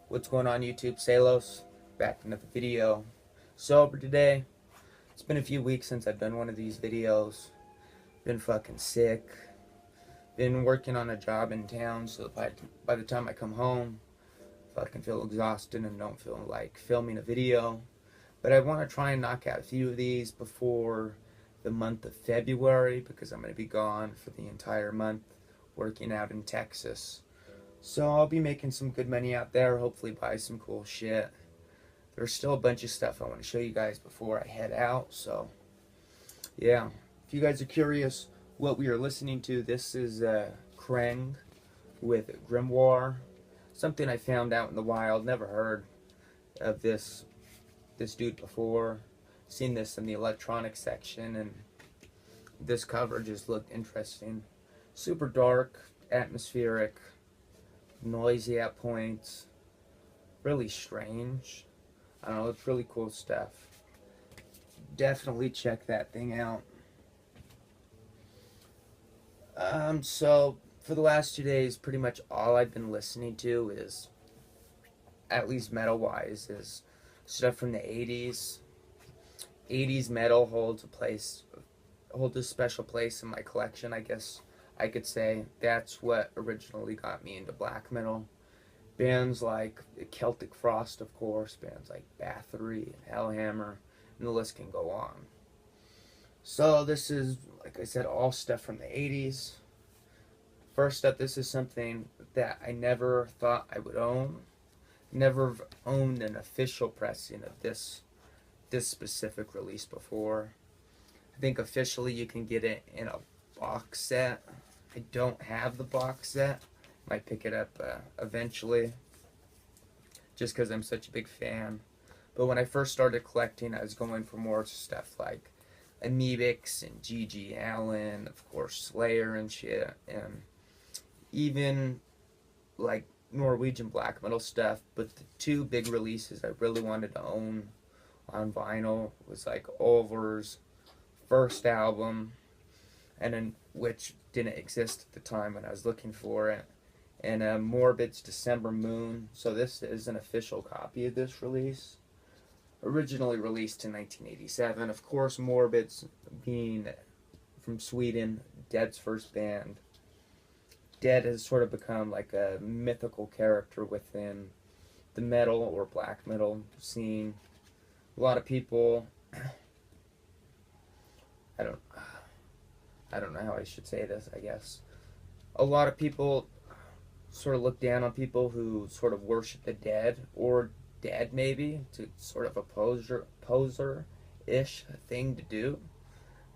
What's going on YouTube? Salos, back in another video. Sober today. It's been a few weeks since I've done one of these videos. Been fucking sick. Been working on a job in town, so by the time I come home, fucking feel exhausted and don't feel like filming a video. But I want to try and knock out a few of these before the month of February, because I'm going to be gone for the entire month working out in Texas. So I'll be making some good money out there, hopefully buy some cool shit. There's still a bunch of stuff I want to show you guys before I head out, so yeah. If you guys are curious what we are listening to, this is Kreng with Grimoire. Something I found out in the wild, never heard of this dude before. Seen this in the electronic section, and this cover just looked interesting. Super dark, atmospheric, noisy at points, really strange. I don't know, it's really cool stuff. Definitely check that thing out. So for the last 2 days, pretty much all I've been listening to is, at least metal wise, is stuff from the 80s. 80s metal holds a special place in my collection, I guess I could say. That's what originally got me into black metal. Bands like Celtic Frost, of course, bands like Bathory and Hellhammer, and the list can go on. So this is, like I said, all stuff from the 80s. First up, this is something that I never thought I would own. Never owned an official pressing of this specific release before. I think officially you can get it in a box set. I don't have the box set. Might pick it up eventually, just because I'm such a big fan. But when I first started collecting, I was going for more stuff like Amoebics and G.G. Allen, of course Slayer and shit, and even like Norwegian black metal stuff. But the two big releases I really wanted to own on vinyl was like Ulver's first album, and then which didn't exist at the time when I was looking for it, and Morbid's December Moon. So this is an official copy of this release, originally released in 1987. Of course, Morbid's being from Sweden, Dead's first band. Dead has sort of become like a mythical character within the metal or black metal scene. A lot of people, I don't know how I should say this, I guess. A lot of people sort of look down on people who sort of worship the dead, or dead maybe, to sort of a poser-ish thing to do.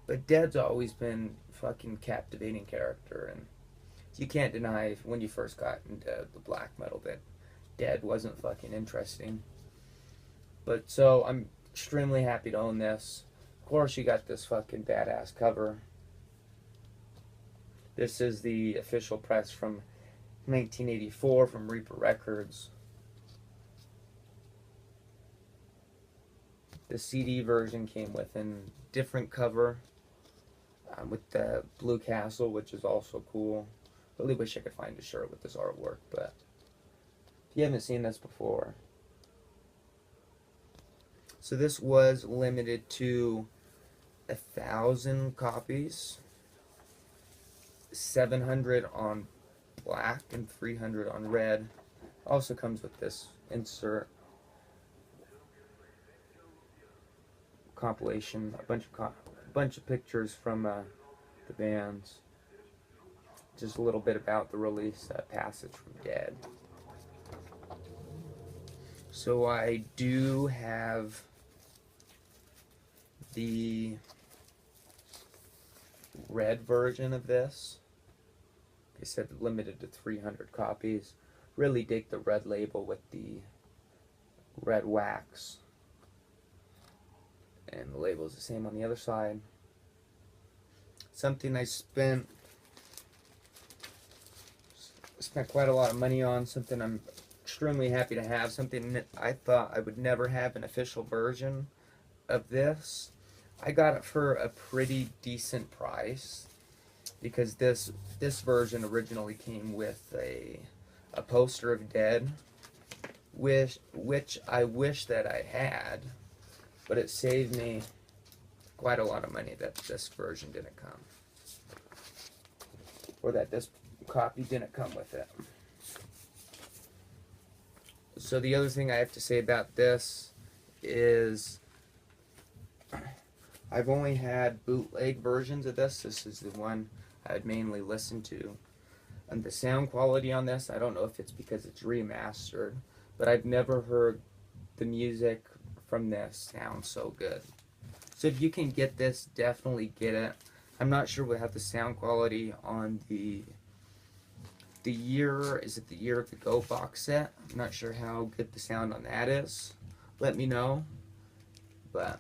But Dead's always been a fucking captivating character, and you can't deny when you first got into the black metal that Dead wasn't fucking interesting. But so I'm extremely happy to own this. Of course, you got this fucking badass cover. This is the official press from 1984 from Reaper Records. The CD version came with a different cover with the Blue Castle, which is also cool. Really wish I could find a shirt with this artwork, but if you haven't seen this before. So this was limited to 1,000 copies, 700 on black and 300 on red. Also comes with this insert compilation, a bunch of pictures from the bands. Just a little bit about the release, Passage from Dead. So I do have the red version of this. Like I said, limited to 300 copies. Really dig the red label with the red wax. And the label is the same on the other side. Something I spent quite a lot of money on, something I'm extremely happy to have, something that I thought I would never have an official version of this. I got it for a pretty decent price, because this version originally came with a poster of Dead, which I wish that I had, but it saved me quite a lot of money that this version didn't come, or that this copy didn't come with it. So the other thing I have to say about this is I've only had bootleg versions of this. This is the one I'd mainly listened to. And the sound quality on this, I don't know if it's because it's remastered, but I've never heard the music from this sound so good. So if you can get this, definitely get it. I'm not sure what have the sound quality on the year, is it the Year of the Go box set? I'm not sure how good the sound on that is. Let me know. But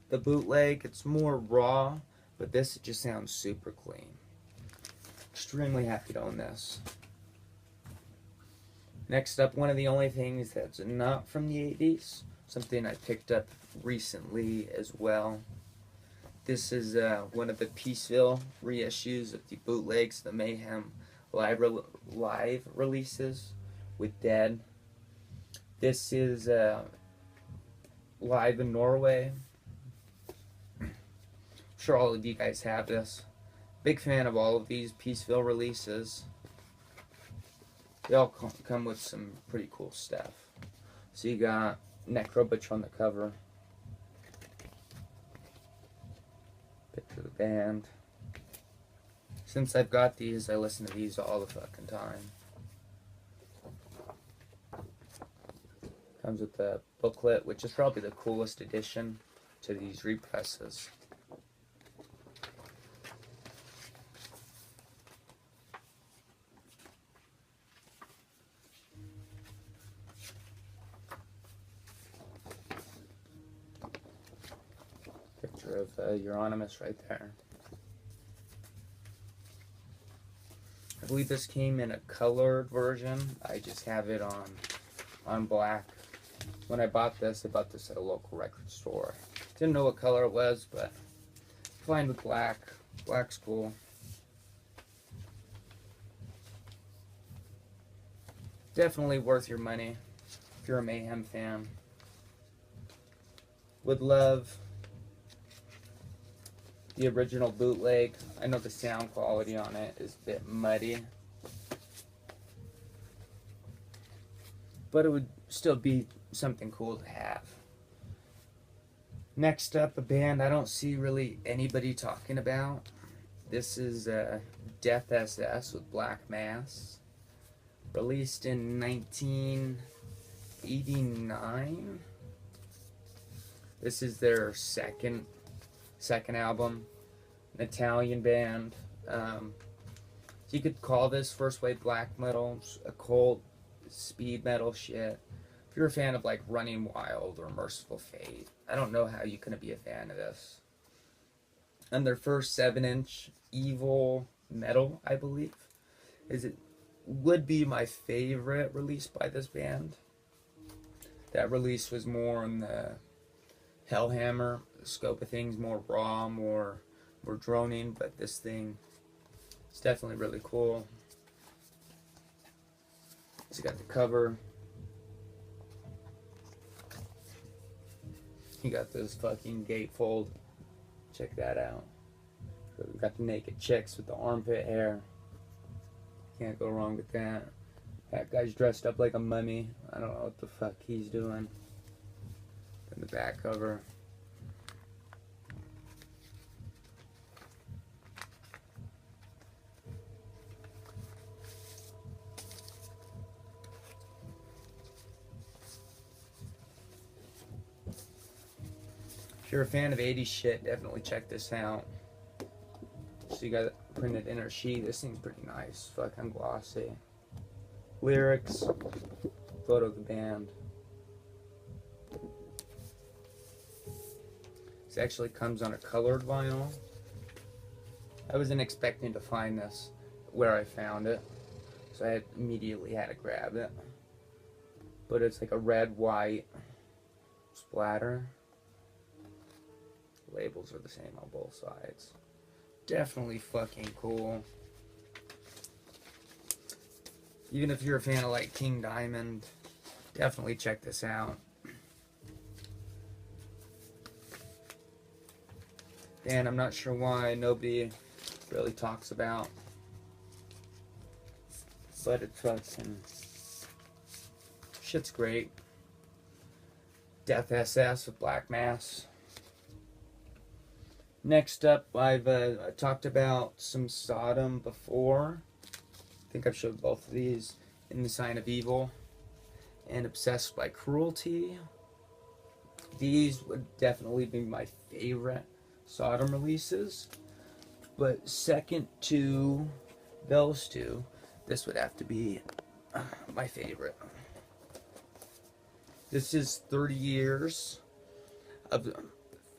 the bootleg, it's more raw, but this just sounds super clean. Extremely happy to own this. Next up, one of the only things that's not from the 80s, something I picked up recently as well. This is one of the Peaceville reissues of the bootlegs, the Mayhem live releases with Dead. This is live in Norway. I'm sure all of you guys have this. Big fan of all of these Peaceville releases. They all come with some pretty cool stuff. So you got Necrobutch on the cover. Picture of the band. Since I've got these, I listen to these all the fucking time. Comes with the booklet, which is probably the coolest addition to these represses. Picture of Euronymous right there. I believe this came in a colored version. I just have it on black. When I bought this at a local record store. Didn't know what color it was, but fine with black. Black's cool. Definitely worth your money if you're a Mayhem fan. Would love the original bootleg. I know the sound quality on it is a bit muddy, but it would still be something cool to have. Next up, a band I don't see really anybody talking about. This is Death SS with Black Mass, released in 1989. This is their second album. An Italian band. So you could call this first wave black metal, occult, speed metal shit. If you're a fan of like Running Wild or Merciful Fate, I don't know how you couldn't be a fan of this. And their first 7-inch Evil Metal, I believe, would be my favorite release by this band. That release was more on the Hellhammer scope of things, more raw, more droning, but this thing is definitely really cool. It's got the cover. You got this fucking gatefold. Check that out. We got the naked chicks with the armpit hair. Can't go wrong with that. That guy's dressed up like a mummy. I don't know what the fuck he's doing. Then the back cover. If you're a fan of 80s shit, definitely check this out. So you got a printed inner sheet. This thing's pretty nice. Fucking glossy. Lyrics. Photo of the band. This actually comes on a colored vinyl. I wasn't expecting to find this where I found it, so I immediately had to grab it. But it's like a red-white splatter. Labels are the same on both sides. Definitely fucking cool. Even if you're a fan of like King Diamond, Definitely check this out. And I'm not sure why nobody really talks about, but it's fucking shit's great. Death SS with Black Mass. Next up, I've talked about some Sodom before. I think I've showed both of these. In the Sign of Evil and Obsessed by Cruelty. These would definitely be my favorite Sodom releases. But second to those two, this would have to be my favorite. This is 30 years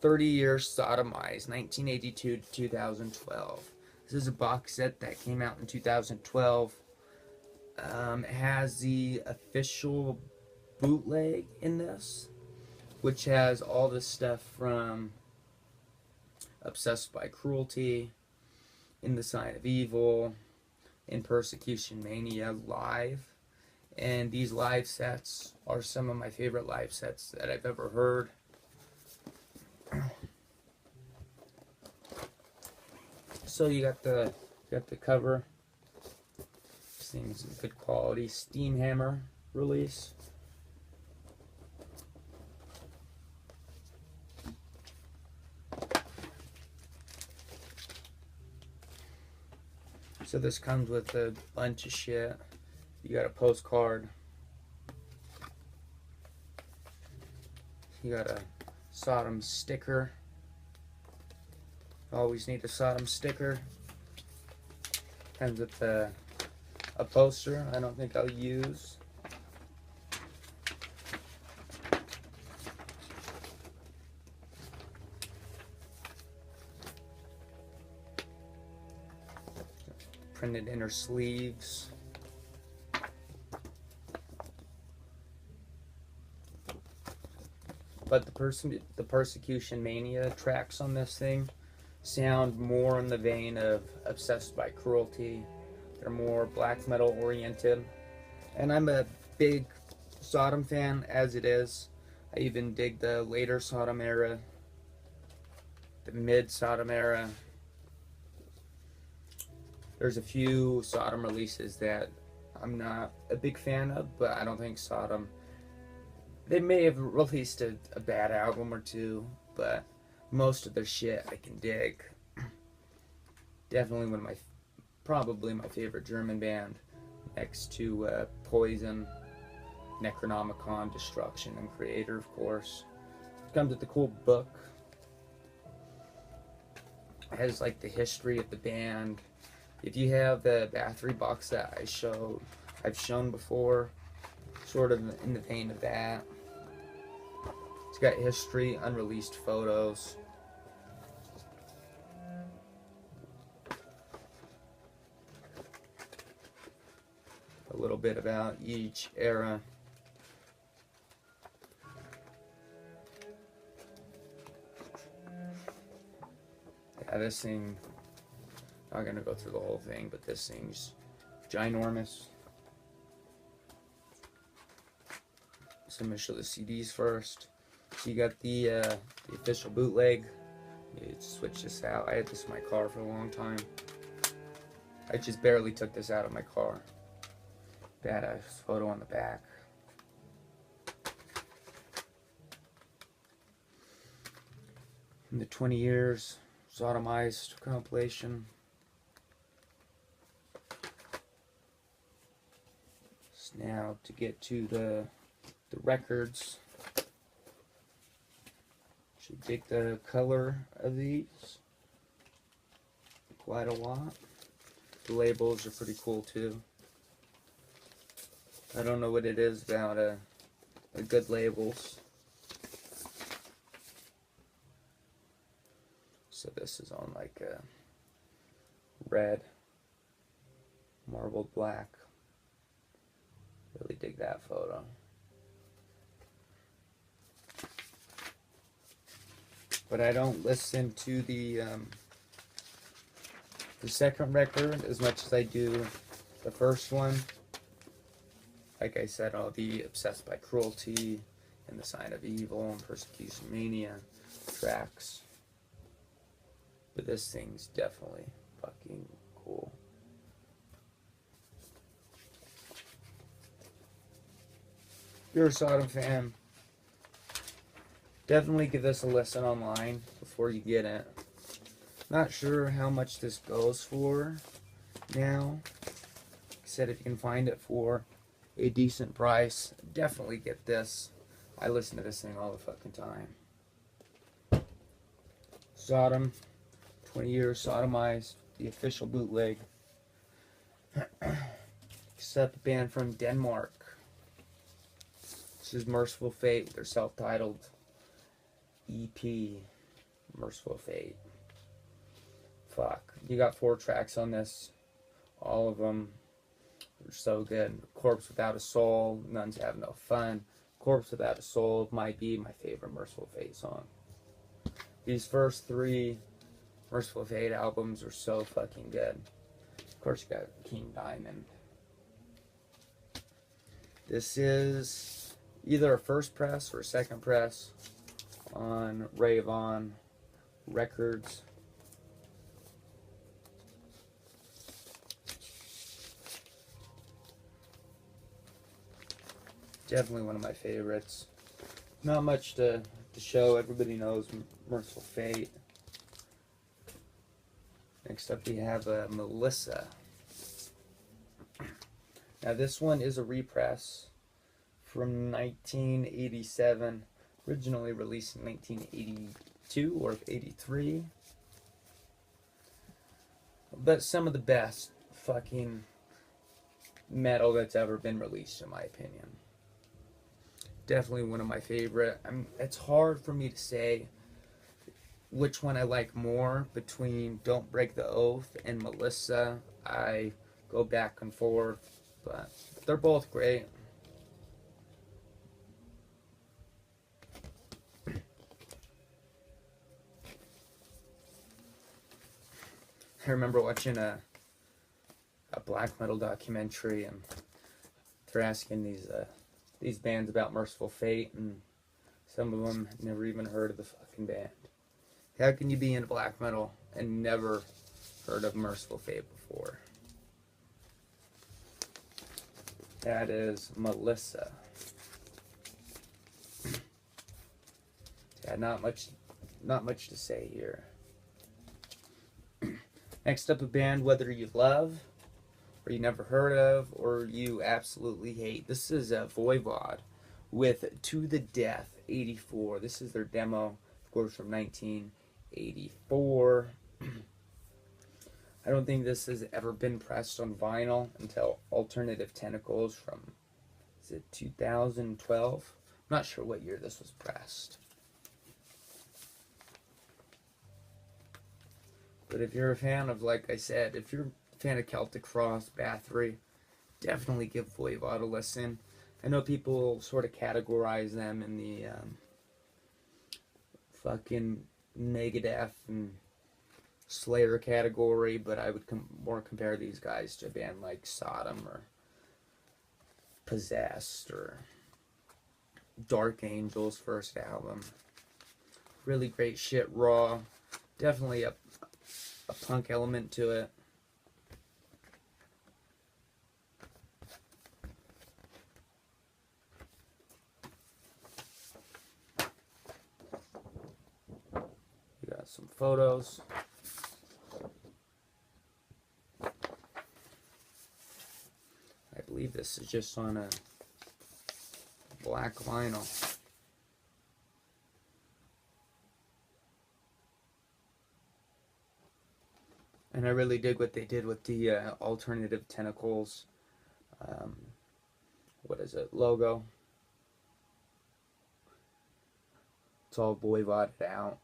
Sodomized, 1982 to 2012. This is a box set that came out in 2012. It has the official bootleg in this, which has all the stuff from Obsessed by Cruelty, In the Sign of Evil, In Persecution Mania live. And these live sets are some of my favorite live sets that I've ever heard. So you got the cover. This thing's in good quality. Steamhammer release. So this comes with a bunch of shit. You got a postcard. You got a Sodom sticker. Always need a Sodom sticker. Comes with a poster I don't think I'll use. Printed inner sleeves. But the Persecution Mania tracks on this thing sound more in the vein of Obsessed by Cruelty. They're more black metal oriented. And I'm a big Sodom fan as it is. I even dig the later Sodom era, the mid Sodom era. There's a few Sodom releases that I'm not a big fan of, but I don't think Sodom... They may have released a bad album or two, but most of their shit I can dig. Definitely probably my favorite German band, next to Poison, Necronomicon, Destruction, and Creator, of course. It comes with a cool book. It has like the history of the band. If you have the Bathory box that I've shown before, sort of in the vein of that. It's got history, unreleased photos. A little bit about each era. Yeah, this thing, I'm not gonna go through the whole thing, but this thing's ginormous. So I'm gonna show the CDs first. So you got the official bootleg. You switch this out. I had this in my car for a long time. I just barely took this out of my car. They had a photo on the back. In the 20 years Sodomized compilation. So now to get to the records. Should dig the color of these quite a lot. The labels are pretty cool too. I don't know what it is about a good labels. So this is on like a red, marbled black. Really dig that photo. But I don't listen to the second record as much as I do the first one. like I said, all the Obsessed by Cruelty and The Sign of Evil and Persecution Mania tracks. But this thing's definitely fucking cool. If you're a Sodom fan, definitely give this a listen online before you get it. Not sure how much this goes for now. Like I said, if you can find it for a decent price, definitely get this. I listen to this thing all the fucking time. Sodom, 20 years sodomized, the official bootleg. Except a band from Denmark. This is Merciful Fate with their self-titled EP, Merciful Fate. Fuck. You got 4 tracks on this. All of them are so good. Corpse Without a Soul, Nuns Have No Fun. Corpse Without a Soul might be my favorite Merciful Fate song. These first 3 Merciful Fate albums are so fucking good. Of course, you got King Diamond. This is either a first press or a second press on Ray-Von Records. Definitely one of my favorites. Not much to show. Everybody knows Merciful Fate. Next up we have Melissa. Now this one is a repress from 1987. Originally released in 1982 or 83. But some of the best fucking metal that's ever been released, in my opinion. Definitely one of my favorite. It's hard for me to say which one I like more between Don't Break the Oath and Melissa. I go back and forth, but they're both great. I remember watching a black metal documentary, and they're asking these bands about Merciful Fate, and some of them had never even heard of the fucking band. How can you be into black metal and never heard of Merciful Fate before? That is Melissa. Yeah, not much to say here. Next up, a band whether you love, or you never heard of, or you absolutely hate. This is Voivod with To the Death 84. This is their demo, of course, from 1984. I don't think this has ever been pressed on vinyl until Alternative Tentacles from, is it 2012? I'm not sure what year this was pressed. But if you're a fan of, like I said, if you're a fan of Celtic Frost, Bathory, definitely give Voivod a listen. I know people sort of categorize them in the fucking Megadeth and Slayer category, but I would more compare these guys to a band like Sodom or Possessed or Dark Angel's first album. Really great shit, raw. Definitely a punk element to it. We got some photos. I believe this is just on a black vinyl. And I really dig what they did with the Alternative Tentacles, what is it, logo. It's all Voivoded out.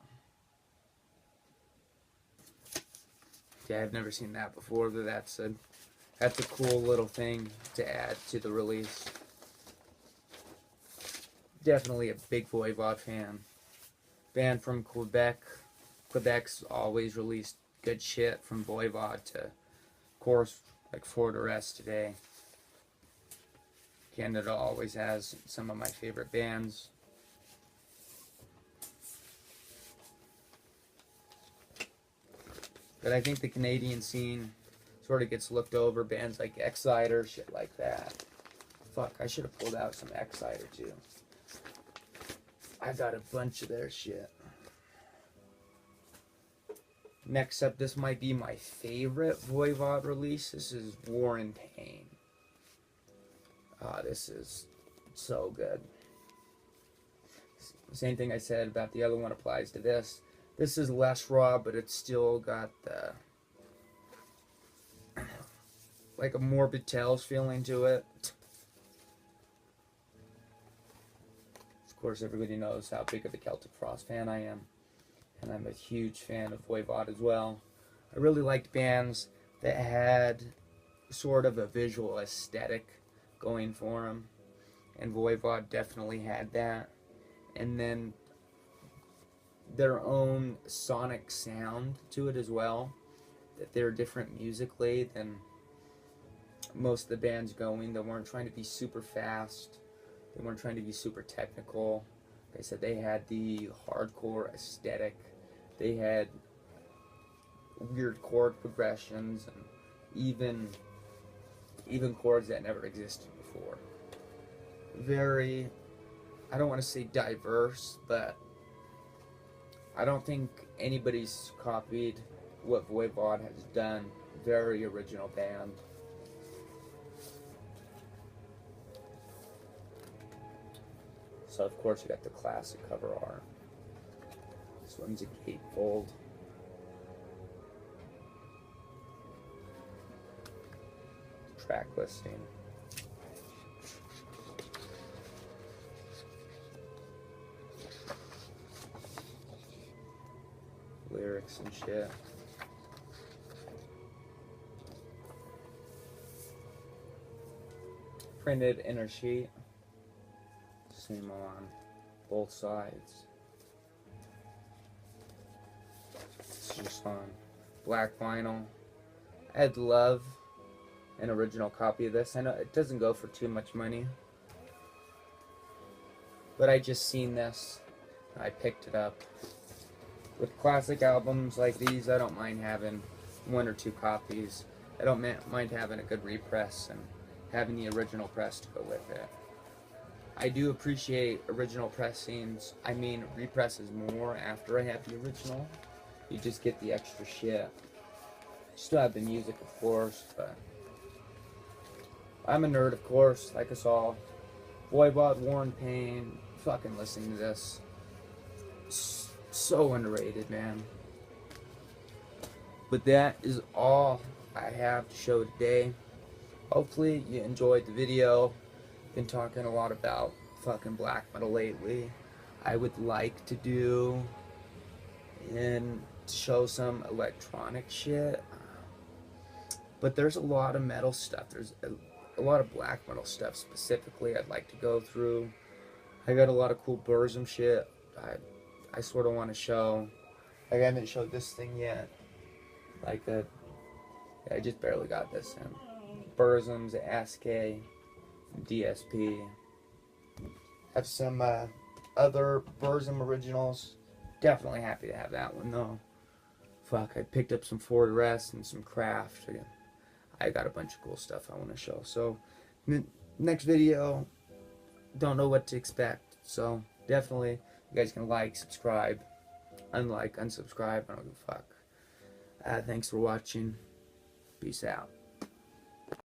Yeah, I've never seen that before, but that's a cool little thing to add to the release. Definitely a big Voivod fan. Band from Quebec. Quebec's always released good shit, from Voivod to, of course, like For the Rest today. Canada always has some of my favorite bands. But I think the Canadian scene sort of gets looked over. Bands like Exciter, shit like that. Fuck, I should have pulled out some Exciter too. I got a bunch of their shit. Next up, this might be my favorite Voivod release. This is War and Pain. This is so good. Same thing I said about the other one applies to this. This is less raw, but it's still got the like a Morbid Tales feeling to it. Of course, everybody knows how big of a Celtic Frost fan I am, and I'm a huge fan of Voivod as well. I really liked bands that had sort of a visual aesthetic going for them, and Voivod definitely had that. And then their own sonic sound to it as well, that they're different musically than most of the bands going. They weren't trying to be super fast, they weren't trying to be super technical. Like I said, they had the hardcore aesthetic, they had weird chord progressions, and even chords that never existed before. Very, I don't want to say diverse, but I don't think anybody's copied what Voivod has done. Very original band. So of course you got the classic cover art. This one's a gatefold. Track listing. Lyrics and shit. Printed inner sheet. Same on both sides. It's just on black vinyl. I'd love an original copy of this. I know it doesn't go for too much money, but I just seen this. I picked it up. With classic albums like these, I don't mind having one or two copies. I don't mind having a good repress and having the original press to go with it. I do appreciate original pressings. I mean, represses more after I have the original. You just get the extra shit. Still have the music, of course, but I'm a nerd, of course, like us all. Voivod, War and Pain, fucking listening to this. So underrated, man. But that is all I have to show today. Hopefully you enjoyed the video. Been talking a lot about fucking black metal lately. I would like to do and show some electronic shit, but there's a lot of metal stuff. There's a lot of black metal stuff specifically I'd like to go through. I got a lot of cool Burzum shit I sort of want to show. Like, I haven't showed this thing yet. Like that. Yeah, I just barely got this in. Burzum's, SK, DSP. Have some other Burzum originals. Definitely happy to have that one though. Fuck, I picked up some Ford Rest and some Craft. I got a bunch of cool stuff I want to show. So, next video, don't know what to expect. So, definitely, you guys can like, subscribe, unlike, unsubscribe. I don't give a fuck. Thanks for watching. Peace out.